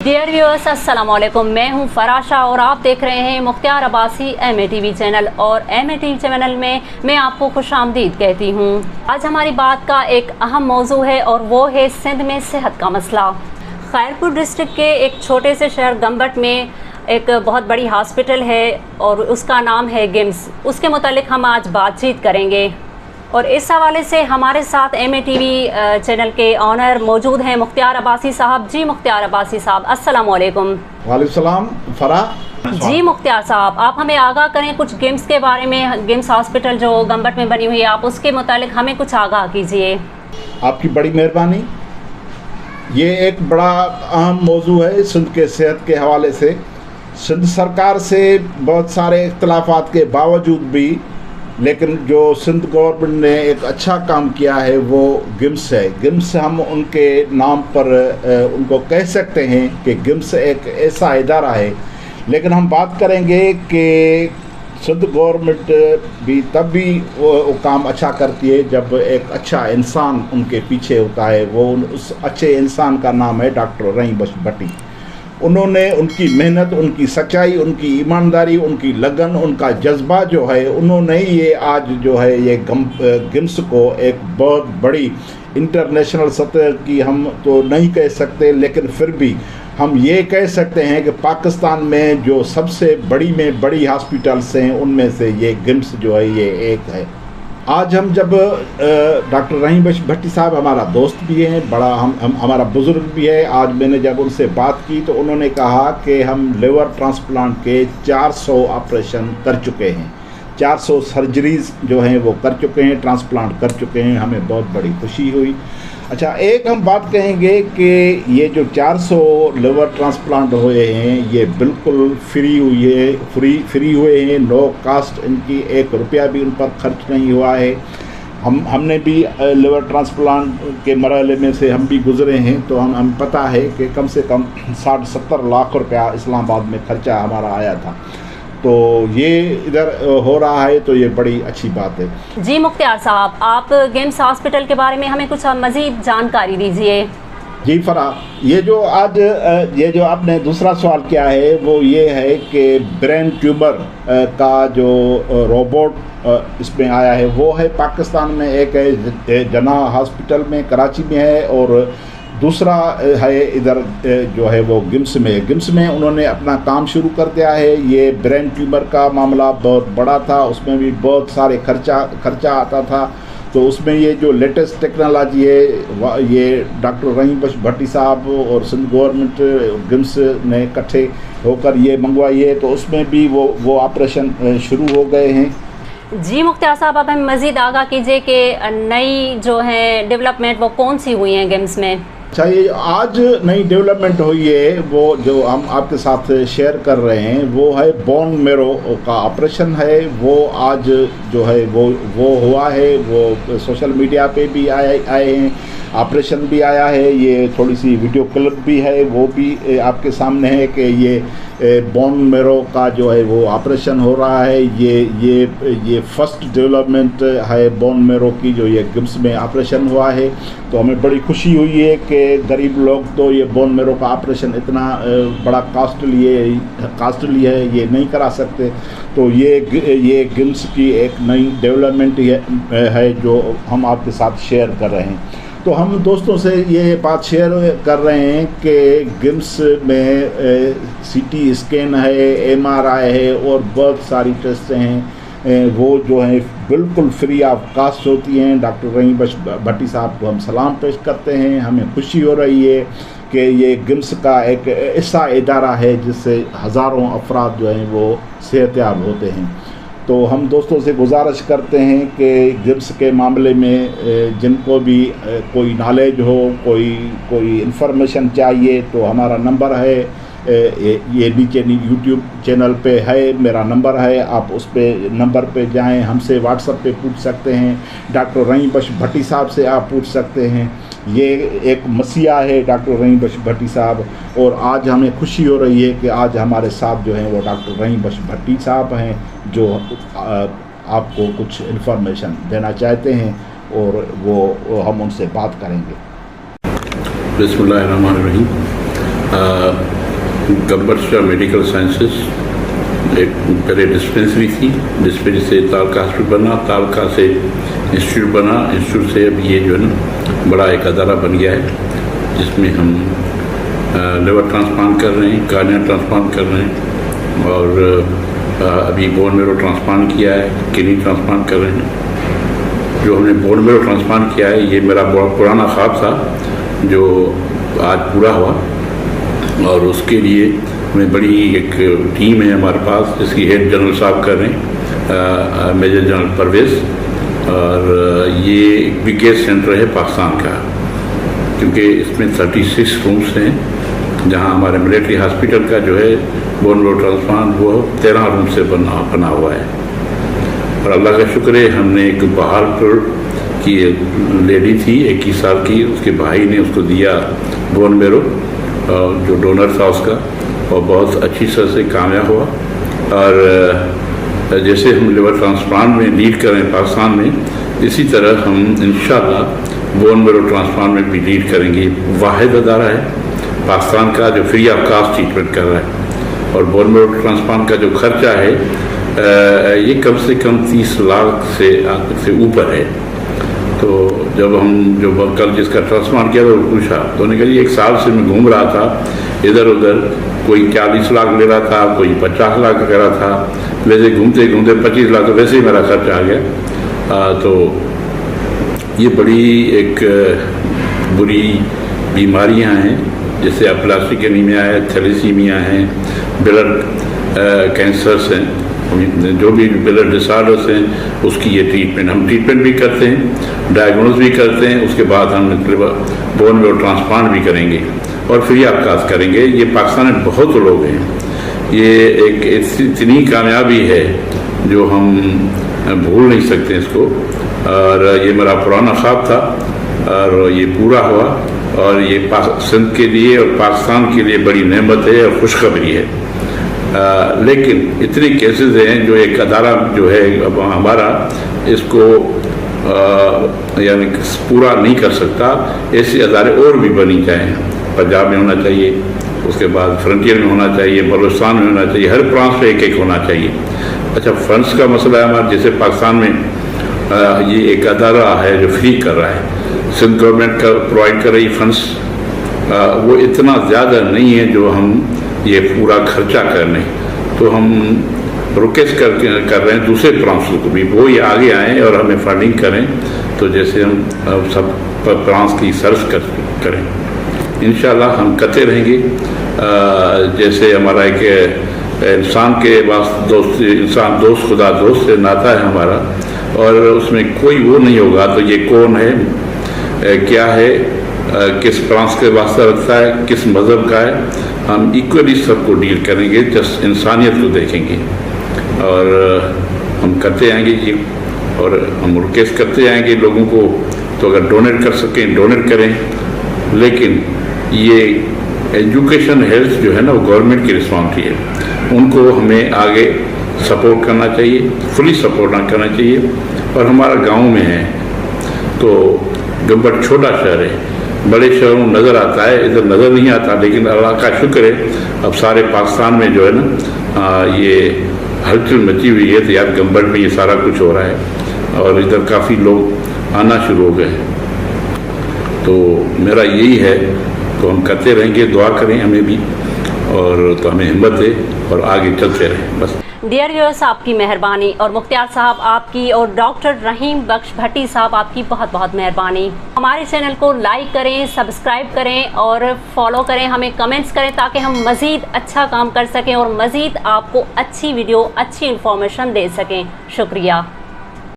Dear viewers अस्सलाम वालेकुम, मैं हूं फराशा और आप देख रहे हैं मुख्तियार अब्बासी MATV चैनल। और MATV चैनल में मैं आपको खुशामदीद कहती हूं। आज हमारी बात का एक अहम मौजू है और वो है सिंध में सेहत का मसला। खैरपुर डिस्ट्रिक्ट के एक छोटे से शहर गम्बट में एक बहुत बड़ी हॉस्पिटल है और उसका नाम है GIMS। उसके मुतालिक हम आज बातचीत करेंगे और इस हवाले से हमारे साथ MATV चैनल के ऑनर मौजूद हैं मुख्तियार अब्बासी साहब। जी मुख्तियार अब्बासी साहब, अस्सलाम वालेकुम। वालेकुम सलाम फरा। जी मुख्तियार साहब, आप हमें आगाह करें कुछ GIMS के बारे में। GIMS हॉस्पिटल जो गम्बट में बनी हुई है, आप उसके मुतालिक हमें कुछ आगाह कीजिए। आपकी बड़ी मेहरबानी। ये एक बड़ा अहम मौजू है सिंध के सेहत के हवाले से। सिंध सरकार से बहुत सारे इख्तलाफात के बावजूद भी लेकिन जो सिंध गवर्नमेंट ने एक अच्छा काम किया है वो GIMS है। GIMS हम उनके नाम पर उनको कह सकते हैं कि GIMS एक ऐसा इदारा है। लेकिन हम बात करेंगे कि सिंध गवर्नमेंट भी तब भी वो काम अच्छा करती है जब एक अच्छा इंसान उनके पीछे होता है। वो उस अच्छे इंसान का नाम है डॉक्टर रहीम बख्श भट्टी। उन्होंने उनकी मेहनत, उनकी सच्चाई, उनकी ईमानदारी, उनकी लगन, उनका जज्बा जो है, उन्होंने ये आज जो है ये GIMS को एक बहुत बड़ी इंटरनेशनल सतह की हम तो नहीं कह सकते लेकिन फिर भी हम ये कह सकते हैं कि पाकिस्तान में जो सबसे बड़ी में बड़ी हॉस्पिटल्स हैं उनमें से ये GIMS जो है ये एक है। आज हम जब डॉक्टर रहीम बख्श भट्टी साहब हमारा दोस्त भी हैं, बड़ा हम हमारा बुज़ुर्ग भी है। आज मैंने जब उनसे बात की तो उन्होंने कहा कि हम लिवर ट्रांसप्लांट के 400 ऑपरेशन कर चुके हैं, 400 सर्जरीज़ जो हैं वो कर चुके हैं, ट्रांसप्लांट कर चुके हैं। हमें बहुत बड़ी खुशी हुई। अच्छा, एक हम बात कहेंगे कि ये जो 400 लिवर ट्रांसप्लांट हुए हैं ये बिल्कुल फ्री हुए हैं, नो कास्ट। इनकी 1 रुपया भी उन पर खर्च नहीं हुआ है। हमने भी लिवर ट्रांसप्लांट के मरहले में से हम भी गुज़रे हैं तो हम पता है कि कम से कम 60-70 लाख रुपया इस्लामाबाद में खर्चा हमारा आया था। तो ये इधर हो रहा है तो ये बड़ी अच्छी बात है। जी मुख्तियार साहब, आप GIMS हॉस्पिटल के बारे में हमें कुछ मज़ीद जानकारी दीजिए। जी फरा, ये जो आपने दूसरा सवाल किया है वो ये है कि ब्रेन ट्यूमर का जो रोबोट इसमें आया है वो है पाकिस्तान में। एक है जना हॉस्पिटल में कराची में है और दूसरा है इधर जो है वो GIMS में उन्होंने अपना काम शुरू कर दिया है। ये ब्रेन ट्यूमर का मामला बहुत बड़ा था, उसमें भी बहुत सारे खर्चा आता था। तो उसमें ये जो लेटेस्ट टेक्नोलॉजी है ये डॉक्टर रहीम बख्श भट्टी साहब और सिंध गवर्नमेंट GIMS ने इकट्ठे होकर ये मंगवाई है। तो उसमें भी वो ऑपरेशन शुरू हो गए हैं। जी मुख्तियार साहब, आप हमें मज़ीद आगाह कीजिए कि नई जो है डेवलपमेंट वो कौन सी हुई हैं GIMS में। अच्छा, ये आज नई डेवलपमेंट हुई है वो जो हम आपके साथ शेयर कर रहे हैं वो है बोन मैरो का ऑपरेशन है। वो आज जो है वो हुआ है, वो सोशल मीडिया पे भी आए हैं, ऑपरेशन भी आया है। ये थोड़ी सी वीडियो क्लिप भी है, वो भी आपके सामने है कि ये बोन मैरो का जो है वो ऑपरेशन हो रहा है। ये फर्स्ट डेवलपमेंट है बोन मैरो की जो ये GIMS में ऑपरेशन हुआ है। तो हमें बड़ी खुशी हुई है कि गरीब लोग तो ये बोन मैरो का ऑपरेशन इतना बड़ा कास्टली है ये नहीं करा सकते। तो ये GIMS की एक नई डेवलपमेंट है जो हम आपके साथ शेयर कर रहे हैं। तो हम दोस्तों से ये बात शेयर कर रहे हैं कि GIMS में CT स्कैन है, MRI है और बहुत सारी टेस्ट हैं वो जो हैं बिल्कुल फ्री ऑफ कास्ट होती हैं। डॉक्टर रहीम बख्श भट्टी साहब को हम सलाम पेश करते हैं। हमें खुशी हो रही है कि ये GIMS का एक ऐसा इदारा है जिससे हज़ारों अफराद जो हैं वो सेहतयाब होते हैं। तो हम दोस्तों से गुजारिश करते हैं कि GIMS के मामले में जिनको भी कोई नॉलेज हो, कोई इन्फॉर्मेशन चाहिए तो हमारा नंबर है, ये नीचे यूट्यूब चैनल पे है, मेरा नंबर है। आप उस पे नंबर पे जाएं, हमसे व्हाट्सएप पे पूछ सकते हैं, डॉक्टर रहीम बख्श भट्टी साहब से आप पूछ सकते हैं। ये एक मसीहा है डॉक्टर रहीम बख्श भट्टी साहब और आज हमें खुशी हो रही है कि आज हमारे साथ जो हैं वो डॉक्टर रहीम बख्श भट्टी साहब हैं जो आपको कुछ इन्फॉर्मेशन देना चाहते हैं और वो हम उनसे बात करेंगे। बिस्मिल्लाहिर्रहमानिर्रहीम। गब्बत मेडिकल साइंसेस एक पहले डिस्पेंसरी थी, डिस्पेंसरी से तालका हॉस्पिटल बना, तालका से इंस्टीट्यूट बना, इंस्टीट्यूट से अब ये जो है ना बड़ा एक अदारा बन गया है जिसमें हम लिवर ट्रांसप्लांट कर रहे हैं, कार्निया ट्रांसप्लांट कर रहे हैं और अभी बोन मेरो ट्रांसप्लांट किया है, किडनी ट्रांसप्लांट कर रहे हैं। जो हमने बोन मेरो ट्रांसप्लांट किया है ये मेरा बहुत पुराना ख्वाब था जो आज पूरा हुआ और उसके लिए हमें बड़ी एक टीम है हमारे पास जिसकी हेड जनरल साहब कर रहे हैं, मेजर जनरल परवेज़, और ये एक बिगेस्ट सेंटर है पाकिस्तान का क्योंकि इसमें 36 रूम्स हैं जहां हमारे मिलिट्री हॉस्पिटल का जो है बोन मेरो ट्रांसप्लांट वो 13 रूम से बना हुआ है। और अल्लाह का शुक्र है हमने एक बहालपुर की लेडी थी 21 साल की, उसके भाई ने उसको दिया बोन मेरो जो डोनर था उसका, और बहुत अच्छी तरह से कामयाब हुआ। और जैसे हम लिवर ट्रांसप्लांट में लीड कर रहे हैं पाकिस्तान में, इसी तरह हम इंशाल्लाह बोन मेरो ट्रांसप्लांट में भी लीड करेंगे। वाहिद अदारा है पाकिस्तान का जो फ्री ऑफ कास्ट ट्रीटमेंट कर रहा है और बोन मेरो ट्रांसप्लांट का जो खर्चा है ये कम से कम 30 लाख से ऊपर है। तो जब हम जो कल जिसका ट्रांसप्लांट किया तो पूछा तो उन्होंने कहा एक साल से मैं घूम रहा था इधर उधर, कोई 40 लाख ले रहा था, कोई 50 लाख कर रहा था, वैसे घूमते घूमते 25 लाख तो वैसे ही मेरा खर्च आ गया। तो ये बड़ी एक बुरी बीमारियां हैं जैसे अप्लास्टिक एनीमिया है, थैलेसीमिया है, ब्लड कैंसर्स हैं, जो भी ब्लड डिसऑर्डर्स हैं उसकी ये ट्रीटमेंट हम ट्रीटमेंट भी करते हैं, डायग्नोज भी करते हैं, उसके बाद हम बोन मेरो ट्रांसप्लांट भी करेंगे और फ्री ऑफ कास्ट करेंगे। ये पाकिस्तान में बहुत लोग हैं, ये एक इतनी कामयाबी है जो हम भूल नहीं सकते इसको। और ये मेरा पुराना ख्वाब था और ये पूरा हुआ और ये सिंध के लिए और पाकिस्तान के लिए बड़ी नेमत है और खुशखबरी है। लेकिन इतनी केसेस हैं जो एक अदारा जो है अब हमारा इसको यानी पूरा नहीं कर सकता, ऐसे अदारे और भी बनी जाएँ। पंजाब में होना चाहिए, उसके बाद फ्रंटियर में होना चाहिए, बलूचिस्तान में होना चाहिए, हर प्रांत पे एक होना चाहिए। अच्छा, फंड्स का मसला है हमारा, जैसे पाकिस्तान में ये एक अदारा है जो फ्री कर रहा है, सिंध गवर्नमेंट का प्रोवाइड कर रही फंड्स, वो इतना ज़्यादा नहीं है जो हम ये पूरा खर्चा कर लें। तो हम रिक्वेस्ट कर रहे हैं दूसरे प्रांतों को भी वो ये आगे आएँ और हमें फंडिंग करें, तो जैसे हम सब प्रांत की सर्व करें। इंशाल्लाह हम करते रहेंगे। जैसे हमारा एक इंसान के वास्ते दोस्त, इंसान दोस्त खुदा दोस्त से नाता है हमारा, और उसमें कोई वो नहीं होगा तो ये कौन है, क्या है, किस प्रांत के वास्ते रखता है, किस मज़हब का है, हम इक्वली सबको डील करेंगे, जस्ट इंसानियत को देखेंगे और हम करते आएंगे ये, और हम रिक्वेस्ट करते आएंगे लोगों को, तो अगर डोनेट कर सकें डोनेट करें। लेकिन ये एजुकेशन हेल्थ जो है ना वो गवर्नमेंट की रिस्पॉन्सिबिलिटी है, उनको हमें आगे सपोर्ट करना चाहिए, फुली सपोर्ट करना चाहिए। और हमारा गांव में है तो गब्बत छोटा शहर है, बड़े शहरों में नज़र आता है, इधर नज़र नहीं आता, लेकिन अल्लाह का शुक्र है अब सारे पाकिस्तान में जो है ना ये हलचल मची हुई है। तो यार गब्बत में ये सारा कुछ हो रहा है और इधर काफ़ी लोग आना शुरू हो गए। तो मेरा यही है, तो हम करते रहेंगे, दुआ करें हमें भी, और तो हमें हिम्मत है और आगे चलते रहें बस। डियर व्यूअर्स, आपकी मेहरबानी, और मुख्तियार साहब आपकी, और डॉक्टर रहीम बख्श भट्टी साहब आपकी बहुत बहुत मेहरबानी। हमारे चैनल को लाइक करें, सब्सक्राइब करें और फॉलो करें, हमें कमेंट्स करें ताकि हम मज़ीद अच्छा काम कर सकें और मज़ीद आपको अच्छी वीडियो, अच्छी इन्फॉर्मेशन दे सकें। शुक्रिया।